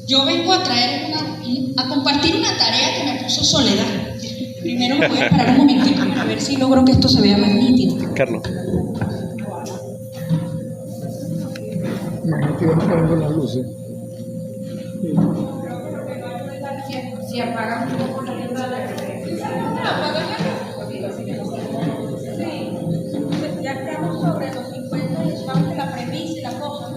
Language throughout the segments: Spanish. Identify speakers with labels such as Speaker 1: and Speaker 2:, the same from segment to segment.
Speaker 1: Yo vengo a traer a compartir una tarea que me puso Soledad. Primero me voy a parar un momentito, a ver si logro que esto se vea más nítido.
Speaker 2: Carlos.
Speaker 3: Imagínate que vamos poniendo las luces.
Speaker 1: Si apagan un poco la luz. Ya estamos sobre los 50 y vamos de la premisa y la cosa.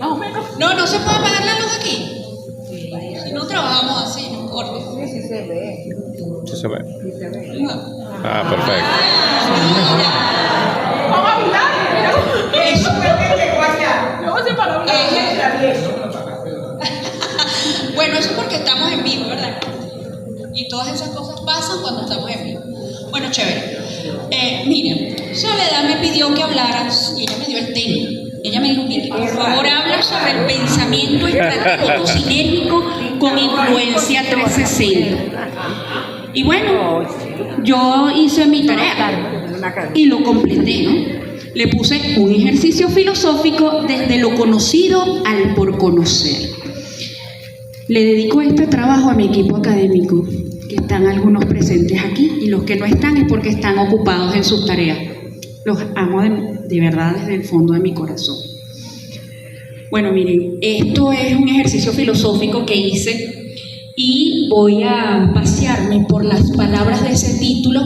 Speaker 1: Más o menos. No se puede apagar la luz aquí. Si no trabajamos así, no importa.
Speaker 4: Sí se ve.
Speaker 2: Sí se ve.
Speaker 4: Sí se ve.
Speaker 2: Ah, perfecto.
Speaker 1: Vamos a mirar. Eso llegó allá. No se paró. Bueno, eso es porque estamos en vivo, ¿verdad? Y todas esas cosas pasan cuando estamos en vivo. Bueno, chévere. Miren, Soledad me pidió que hablaras y ella me dio el tema. Ella me dijo, Vicky, por favor, habla sobre el pensamiento estratégico sinérgico con influencia 360. Y bueno, yo hice mi tarea y lo completé, ¿no? Le puse un ejercicio filosófico desde lo conocido al por conocer. Le dedico este trabajo a mi equipo académico, que están algunos presentes aquí, y los que no están es porque están ocupados en sus tareas. Los amo de verdad desde el fondo de mi corazón. Bueno, miren, esto es un ejercicio filosófico que hice y voy a pasearme por las palabras de ese título,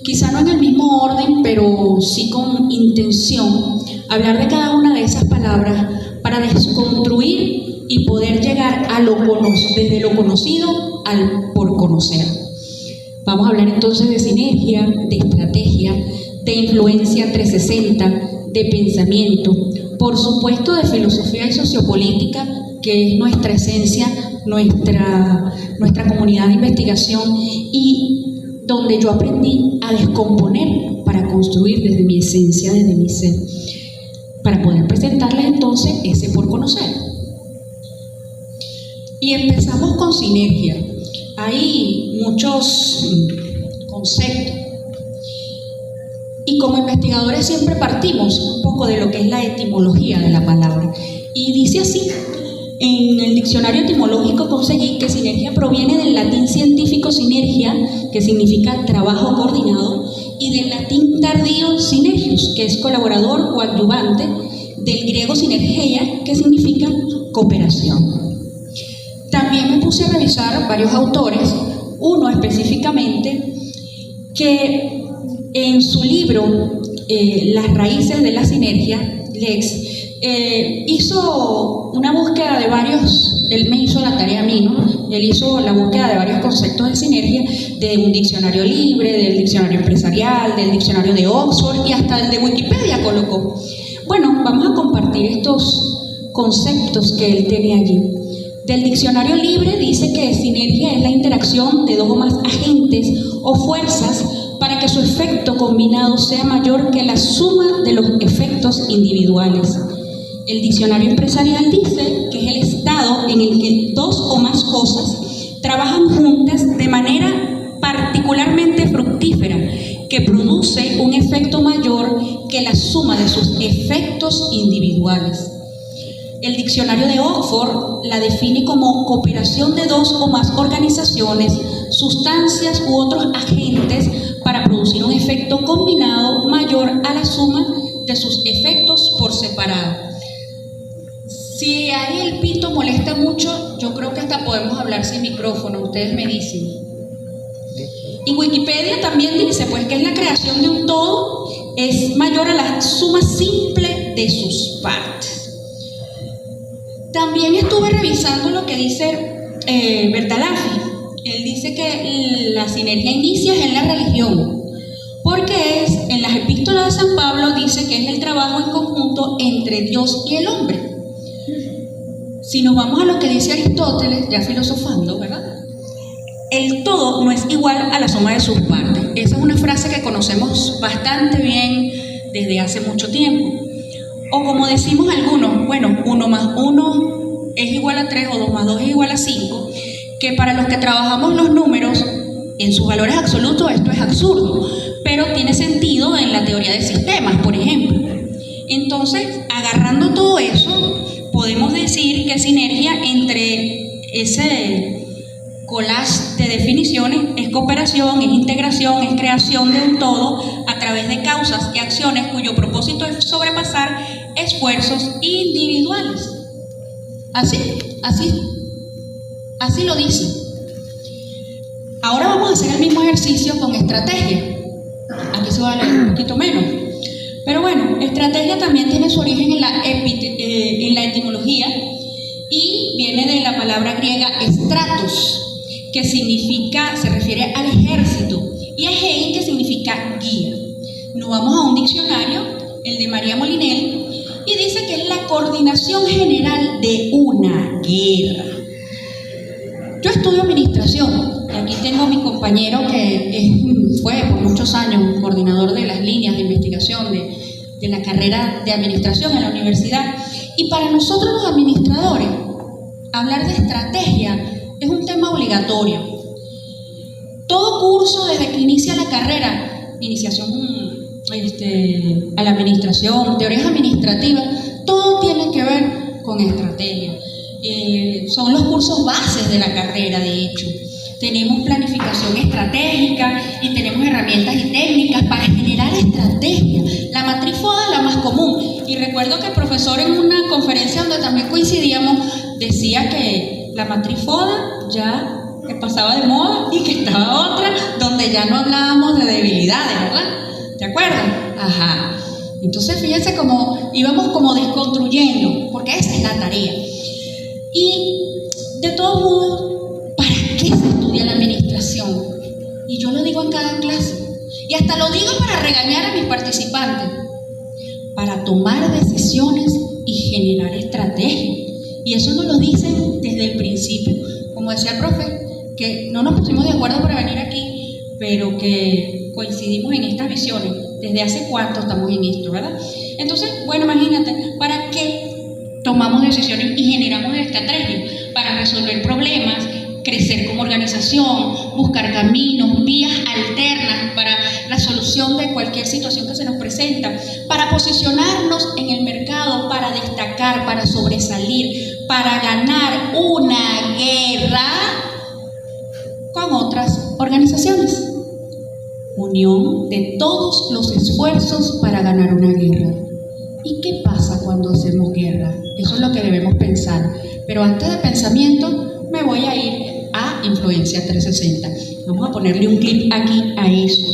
Speaker 1: quizá no en el mismo orden, pero sí con intención, hablar de cada una de esas palabras para desconstruir y poder llegar a desde lo conocido al por conocer. Vamos a hablar entonces de sinergia, de estrategia, de influencia 360, de pensamiento, por supuesto de filosofía y sociopolítica, que es nuestra esencia, nuestra comunidad de investigación y donde yo aprendí a descomponer para construir desde mi esencia, desde mi ser, para poder presentarles entonces ese por conocer. Y empezamos con sinergia. Hay muchos conceptos. Y como investigadores siempre partimos un poco de lo que es la etimología de la palabra. Y dice así, en el diccionario etimológico conseguí que sinergia proviene del latín científico sinergia, que significa trabajo coordinado, y del latín tardío synergius, que es colaborador o adyuvante, del griego sinergeia, que significa cooperación. También me puse a revisar varios autores, uno específicamente, que en su libro Las raíces de la sinergia, Lex, hizo una búsqueda de varios, él me hizo la tarea a mí, ¿no? Él hizo la búsqueda de varios conceptos de sinergia, de un diccionario libre, del diccionario empresarial, del diccionario de Oxford y hasta el de Wikipedia colocó. Bueno, vamos a compartir estos conceptos que él tiene allí. Del diccionario libre dice que sinergia es la interacción de dos o más agentes o fuerzas para que su efecto combinado sea mayor que la suma de los efectos individuales. El diccionario empresarial dice que es el estado en el que dos o más cosas trabajan juntas de manera particularmente fructífera, que produce un efecto mayor que la suma de sus efectos individuales. El diccionario de Oxford la define como cooperación de dos o más organizaciones, sustancias u otros agentes para producir un efecto combinado mayor a la suma de sus efectos por separado. Si ahí el pito molesta mucho, yo creo que hasta podemos hablar sin micrófono, ustedes me dicen. Y Wikipedia también dice pues que es la creación de un todo es mayor a la suma simple de sus partes. También estuve revisando lo que dice Bertalanffy. Él dice que la sinergia inicia en la religión, porque es en las epístolas de San Pablo dice que es el trabajo en conjunto entre Dios y el hombre. Si nos vamos a lo que dice Aristóteles, ya filosofando, ¿verdad? El todo no es igual a la suma de sus partes. Esa es una frase que conocemos bastante bien desde hace mucho tiempo. O como decimos algunos, bueno, 1 más 1 es igual a 3 o 2 más 2 es igual a 5, que para los que trabajamos los números en sus valores absolutos esto es absurdo, pero tiene sentido en la teoría de sistemas, por ejemplo. Entonces, agarrando todo eso, podemos decir que sinergia entre ese collage de definiciones es cooperación, es integración, es creación de un todo a través de causas y acciones cuyo propósito es sobrepasar esfuerzos individuales. Así lo dice. Ahora vamos a hacer el mismo ejercicio con estrategia. Aquí se va a leer un poquito menos. Pero bueno, estrategia también tiene su origen en la etimología y viene de la palabra griega stratos, que significa, se refiere al ejército, y egei, que significa guía. Nos vamos a un diccionario, el de María Molinel, y dice que es la coordinación general de una guerra. Yo estudio administración, y aquí tengo a mi compañero que fue por muchos años coordinador de las líneas de investigación de la carrera de administración en la universidad, y para nosotros los administradores, hablar de estrategia es un tema obligatorio. Todo curso desde que inicia la carrera, iniciación a la administración, teorías administrativas, todo tiene que ver con estrategia. Son los cursos bases de la carrera, de hecho. Tenemos planificación estratégica y tenemos herramientas y técnicas para generar estrategia. La matriz FODA es la más común. Y recuerdo que el profesor en una conferencia donde también coincidíamos decía que la matriz FODA ya que pasaba de moda y que estaba otra donde ya no hablábamos de debilidades, ¿verdad? ¿De acuerdo? Ajá. Entonces fíjense cómo íbamos como desconstruyendo, porque esa es la tarea. Y de todos modos, ¿para qué se estudia la administración? Y yo lo digo en cada clase. Y hasta lo digo para regañar a mis participantes. Para tomar decisiones y generar estrategias. Y eso nos lo dicen desde el principio. Como decía el profe, que no nos pusimos de acuerdo para venir aquí, pero que coincidimos en estas visiones. ¿Desde hace cuánto estamos en esto, verdad? Entonces, bueno, imagínate, ¿para qué tomamos decisiones y generamos estrategias? Para resolver problemas, crecer como organización, buscar caminos, vías alternas para la solución de cualquier situación que se nos presenta, para posicionarnos en el mercado, para destacar, para sobresalir, para ganar una guerra con otras organizaciones. Unión de todos los esfuerzos para ganar una guerra. ¿Y qué pasa cuando hacemos guerra? Eso es lo que debemos pensar. Pero antes de pensamiento, me voy a ir a Influencia 360. Vamos a ponerle un clip aquí a eso.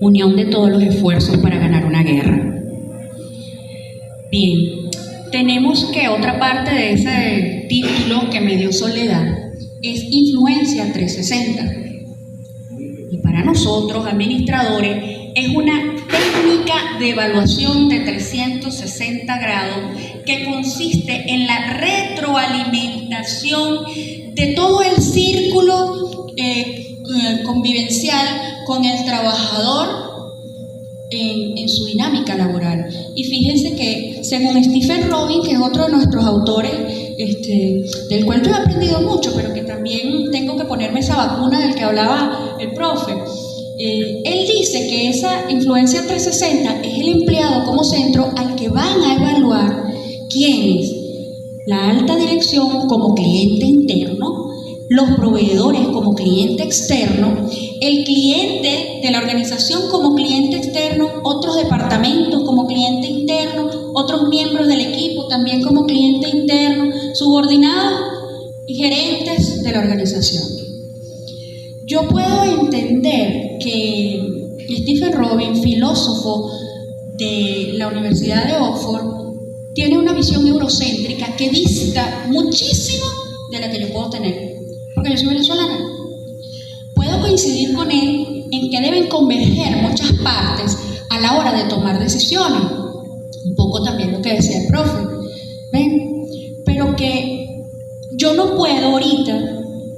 Speaker 1: Unión de todos los esfuerzos para ganar una guerra. Bien, tenemos que otra parte de ese título que me dio Soledad es Influencia 360. Y para nosotros, administradores, es una técnica de evaluación de 360 grados que consiste en la retroalimentación de todo el círculo convivencial con el trabajador en su dinámica laboral. Y fíjense que según Stephen Robin, que es otro de nuestros autores, del cual yo he aprendido mucho, pero que también tengo que ponerme esa vacuna del que hablaba el profe, él dice que esa influencia 360 es el empleado como centro al que van a evaluar quiénes, la alta dirección como cliente interno, los proveedores como cliente externo, el cliente de la organización como cliente externo, otros departamentos como cliente interno, otros miembros del equipo también como cliente interno, subordinados y gerentes de la organización. Yo puedo entender que Stephen Robin, filósofo de la Universidad de Oxford, tiene una visión eurocéntrica que dista muchísimo de la que yo puedo tener, porque yo soy venezolana. Puedo coincidir con él en que deben converger muchas partes a la hora de tomar decisiones, un poco también lo que decía el profe, ¿ven? Pero que yo no puedo ahorita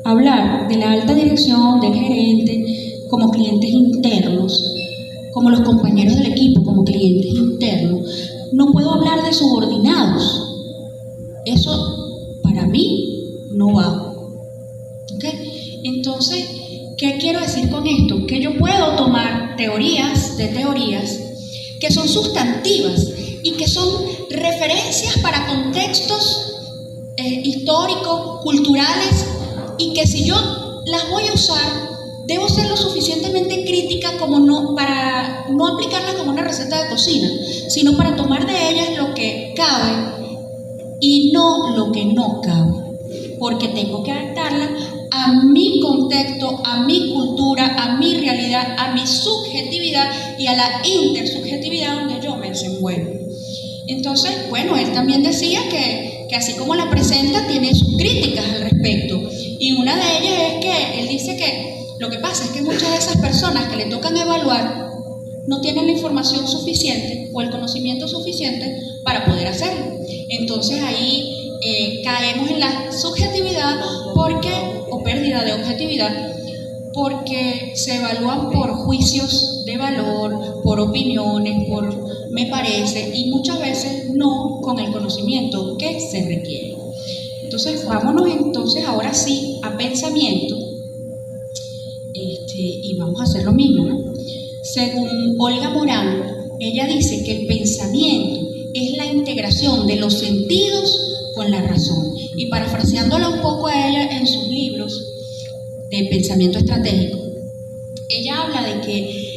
Speaker 1: hablar de la alta dirección, del gerente, como clientes internos, como los compañeros del equipo, como clientes internos. No puedo hablar de subordinados. Eso para mí no va. ¿Okay? Entonces, ¿qué quiero decir con esto? Que yo puedo tomar teorías que son sustantivas y que son referencias para contextos históricos, culturales, y que si yo las voy a usar, debo ser lo suficientemente crítica para no aplicarlas como una receta de cocina, sino para tomar de ellas lo que cabe y no lo que no cabe, porque tengo que adaptarla a mi contexto, a mi cultura, a mi realidad, a mi subjetividad y a la intersubjetividad donde yo me desenvuelvo. Entonces, bueno, él también decía que así como la presenta, tiene sus críticas al respecto. Y una de ellas es que él dice que lo que pasa es que muchas de esas personas que le tocan evaluar no tienen la información suficiente o el conocimiento suficiente para poder hacerlo. Entonces ahí caemos en la subjetividad o pérdida de objetividad, porque se evalúan por juicios de valor, por opiniones, por me parece, y muchas veces no con el conocimiento que se requiere. Entonces vámonos entonces ahora sí a pensamiento, y vamos a hacer lo mismo, ¿no? Según Olga Morán, ella dice que el pensamiento es la integración de los sentidos con la razón. Y parafraseándola un poco a ella en sus libros de pensamiento estratégico, ella habla de que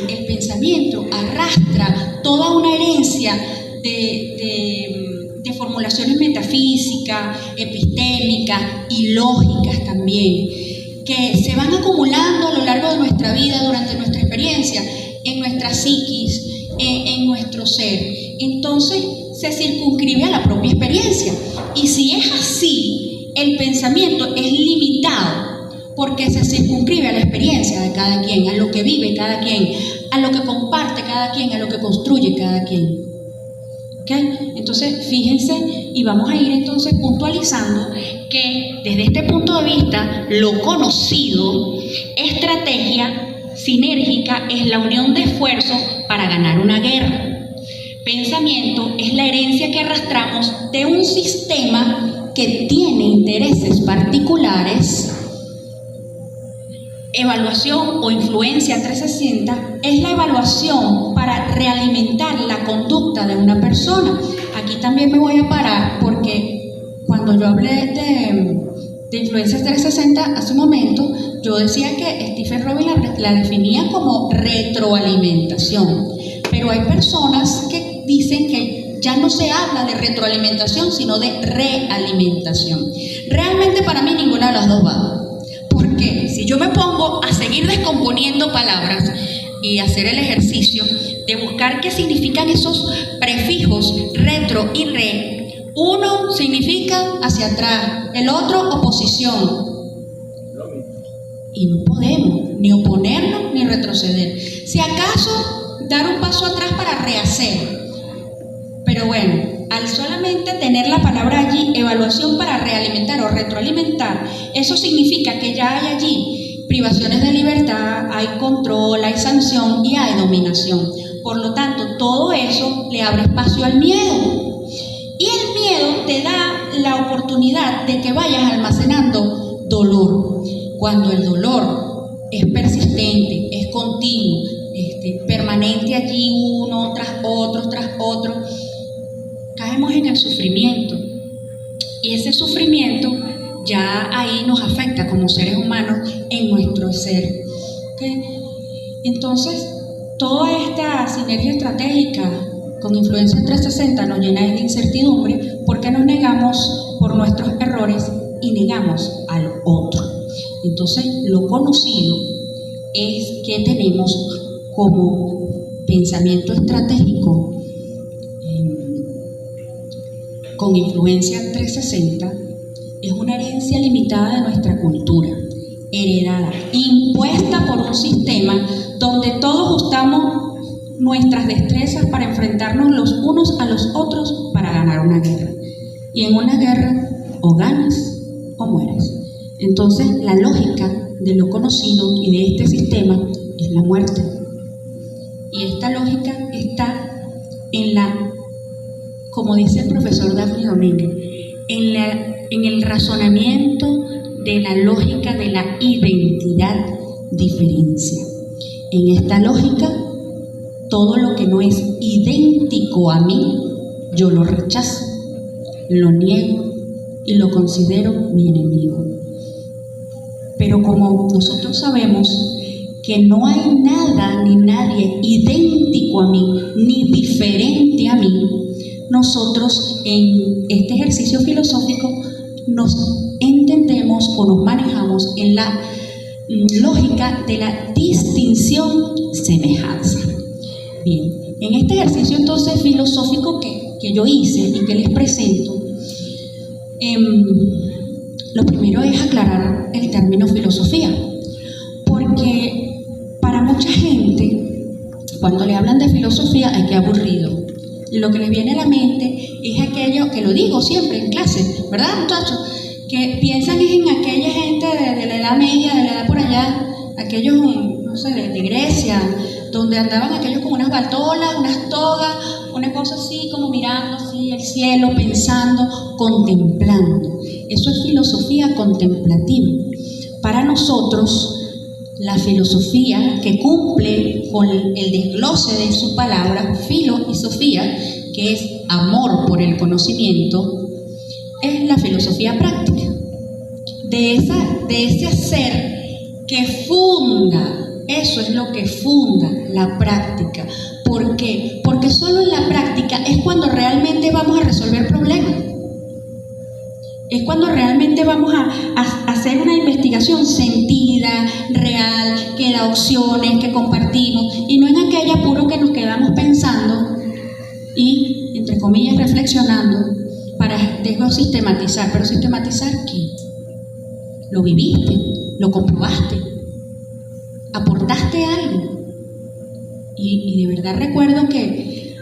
Speaker 1: el pensamiento arrastra toda una herencia de formulaciones metafísicas, epistémicas y lógicas también, que se van acumulando a lo largo de nuestra vida, durante nuestra experiencia, en nuestra psiquis, en nuestro ser. Entonces se circunscribe a la propia experiencia. Y si es así, el pensamiento es limitado, porque se circunscribe a la experiencia de cada quien, a lo que vive cada quien, a lo que comparte cada quien, a lo que construye cada quien. ¿Okay? Entonces, fíjense, y vamos a ir entonces puntualizando que desde este punto de vista, lo conocido, estrategia sinérgica es la unión de esfuerzos para ganar una guerra. Pensamiento es la herencia que arrastramos de un sistema que tiene intereses particulares. Evaluación o influencia 360 es la evaluación para realimentar la conducta de una persona. Aquí también me voy a parar porque cuando yo hablé de influencia 360 hace un momento, yo decía que Stephen Robbins la definía como retroalimentación, pero hay personas que dicen que ya no se habla de retroalimentación, sino de realimentación. Realmente para mí ninguna de las dos va. Porque si yo me pongo a seguir descomponiendo palabras y hacer el ejercicio de buscar qué significan esos prefijos retro y re, uno significa hacia atrás, el otro oposición. Y no podemos ni oponernos ni retroceder. Si acaso dar un paso atrás para rehacer. Pero bueno, al solamente tener la palabra allí, evaluación para realimentar o retroalimentar, eso significa que ya hay allí privaciones de libertad, hay control, hay sanción y hay dominación. Por lo tanto, todo eso le abre espacio al miedo. Y el miedo te da la oportunidad de que vayas almacenando dolor. Cuando el dolor es persistente, es continuo, permanente allí, uno tras otro, caemos en el sufrimiento, y ese sufrimiento ya ahí nos afecta como seres humanos en nuestro ser. ¿Okay? Entonces, toda esta sinergia estratégica con influencia 360 nos llena de incertidumbre porque nos negamos por nuestros errores y negamos al otro. Entonces, lo conocido es que tenemos como pensamiento estratégico con influencia 360, es una herencia limitada de nuestra cultura, heredada, impuesta por un sistema donde todos ajustamos nuestras destrezas para enfrentarnos los unos a los otros para ganar una guerra. Y en una guerra o ganas o mueres. Entonces la lógica de lo conocido y de este sistema es la muerte. Y esta lógica está en como dice el profesor Daphne Domínguez, en el razonamiento de la lógica de la identidad-diferencia. En esta lógica, todo lo que no es idéntico a mí, yo lo rechazo, lo niego y lo considero mi enemigo. Pero como nosotros sabemos que no hay nada ni nadie idéntico a mí, ni diferente a mí, nosotros en este ejercicio filosófico nos entendemos o nos manejamos en la lógica de la distinción-semejanza. Bien, en este ejercicio entonces filosófico que yo hice y que les presento, lo primero es aclarar el término filosofía, porque para mucha gente, cuando le hablan de filosofía, ay, qué aburrido. Y lo que les viene a la mente es aquello, que lo digo siempre en clase, ¿verdad, muchachos? Que piensan es en aquella gente de la edad media, de la edad por allá, aquellos, no sé, de Grecia, donde andaban aquellos con unas batolas, unas togas, una cosa así, como mirando así el cielo, pensando, contemplando. Eso es filosofía contemplativa. Para nosotros, la filosofía que cumple con el desglose de su palabra, filo y sofía, que es amor por el conocimiento, es la filosofía práctica. De ese hacer que funda, eso es lo que funda la práctica. ¿Por qué? Porque solo en la práctica es cuando realmente vamos a resolver problemas. Es cuando realmente vamos a hacer una investigación sentida, real, que da opciones, que compartimos, y no en aquel apuro que nos quedamos pensando y, entre comillas, reflexionando para después sistematizar. ¿Pero sistematizar qué? ¿Lo viviste? ¿Lo comprobaste? ¿Aportaste algo? Y de verdad recuerdo que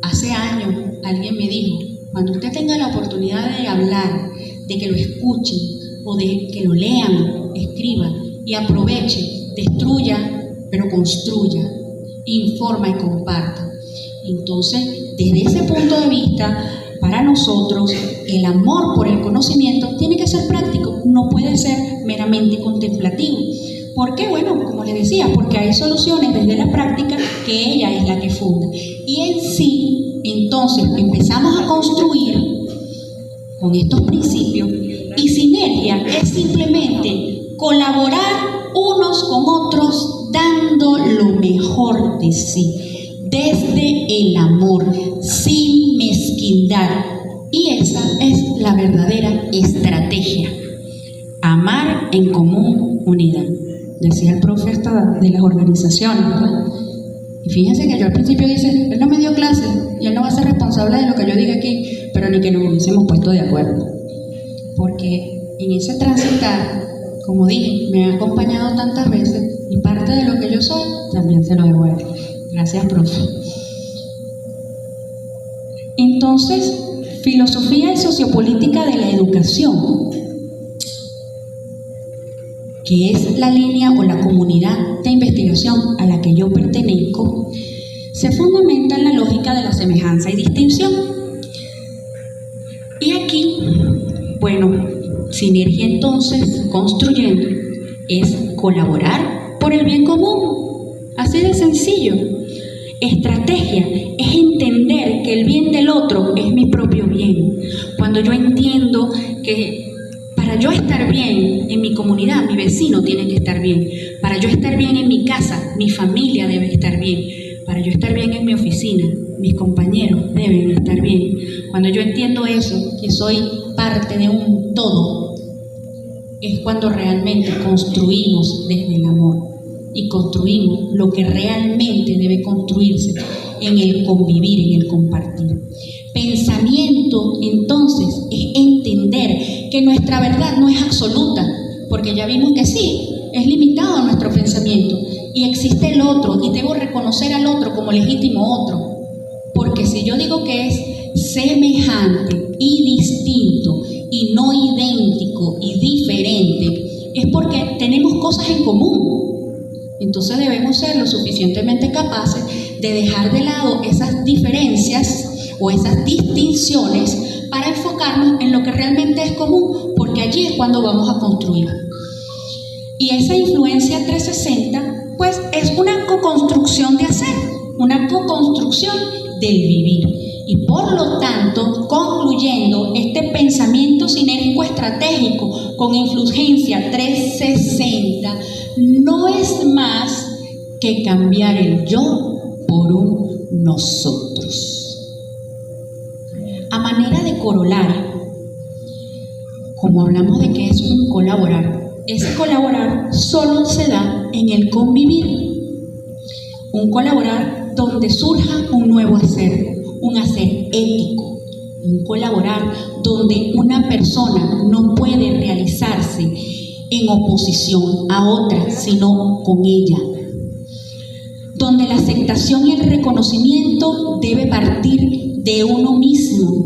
Speaker 1: hace años alguien me dijo, cuando usted tenga la oportunidad de hablar, de que lo escuchen o de que lo lean, escriban y aproveche, destruya, pero construya, informa y comparta. Entonces, desde ese punto de vista, para nosotros, el amor por el conocimiento tiene que ser práctico, no puede ser meramente contemplativo. ¿Por qué? Bueno, como les decía, porque hay soluciones desde la práctica que ella es la que funda. Y en sí, entonces, empezamos a construir con estos principios, y sinergia es simplemente colaborar unos con otros dando lo mejor de sí, desde el amor, sin mezquindad. Y esa es la verdadera estrategia. Amar en común unidad. Decía el profe hasta de las organizaciones, ¿verdad? Y fíjense que yo al principio dice, él no me dio clase y él no va a ser responsable de lo que yo diga aquí, pero ni que nos hubiésemos puesto de acuerdo. Porque en ese transitar, como dije, me ha acompañado tantas veces y parte de lo que yo soy también se lo debo a él. Gracias, profe. Entonces, filosofía y sociopolítica de la educación, que es la línea o la comunidad de investigación a la que yo pertenezco, se fundamenta en la lógica de la semejanza y distinción. Y aquí, bueno, sinergia entonces, construyendo, es colaborar por el bien común, así de sencillo. Estrategia es entender que el bien del otro es mi propio bien. Cuando yo entiendo que para yo estar bien en mi comunidad, mi vecino tiene que estar bien. Para yo estar bien en mi casa, mi familia debe estar bien. Para yo estar bien en mi oficina, mis compañeros deben estar bien. Cuando yo entiendo eso, que soy parte de un todo, es cuando realmente construimos desde el amor y construimos lo que realmente debe construirse en el convivir, en el compartir. Pensamiento, entonces, es entender que nuestra verdad no es absoluta, porque ya vimos que sí, es limitado nuestro pensamiento y existe el otro y debo reconocer al otro como legítimo otro, porque si yo digo que es semejante y distinto y no idéntico y diferente, es porque tenemos cosas en común. Entonces debemos ser lo suficientemente capaces de dejar de lado esas diferencias o esas distinciones para enfocarnos en lo que realmente es común, porque allí es cuando vamos a construir. Y esa influencia 360, pues es una co-construcción de hacer. una co-construcción del vivir. Y por lo tanto, concluyendo, este pensamiento sinérgico estratégico con influencia 360 no es más que cambiar el yo por un nosotros. A manera de corolario, como hablamos de que es un colaborar, ese colaborar solo se da en el convivir. Un colaborar donde surja un nuevo hacer, un hacer ético. Un colaborar donde una persona no puede realizarse en oposición a otra, sino con ella. Donde la aceptación y el reconocimiento debe partir de uno mismo,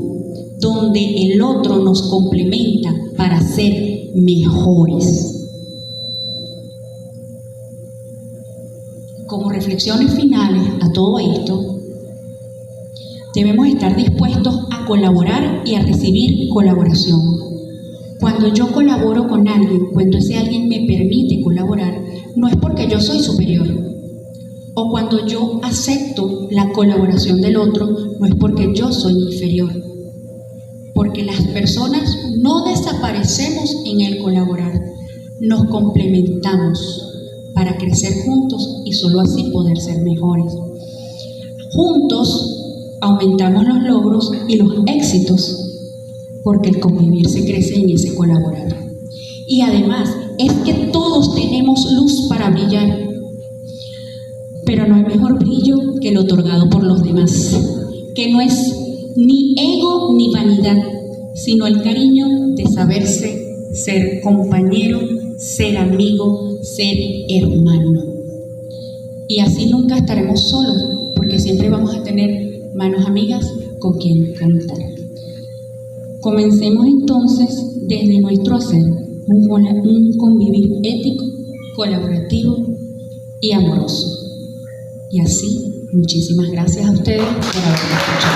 Speaker 1: donde el otro nos complementa para ser mejores. Como reflexiones finales a todo esto, debemos estar dispuestos a colaborar y a recibir colaboración. Cuando yo colaboro con alguien, cuando ese alguien me permite colaborar, no es porque yo soy superior. O cuando yo acepto la colaboración del otro, no es porque yo soy inferior. Porque las personas no desaparecemos en el colaborar, nos complementamos para crecer juntos y solo así poder ser mejores. Juntos aumentamos los logros y los éxitos, porque el convivir se crece en ese colaborar. Y además, es que todos tenemos luz para brillar, pero no hay mejor brillo que el otorgado por los demás, que no es ni ego ni vanidad, sino el cariño de saberse ser compañero, ser amigo, ser hermano. Y así nunca estaremos solos, porque siempre vamos a tener manos amigas con quien contar. Comencemos entonces desde nuestro hacer un convivir ético, colaborativo y amoroso. Y así, muchísimas gracias a ustedes por haberme escuchado.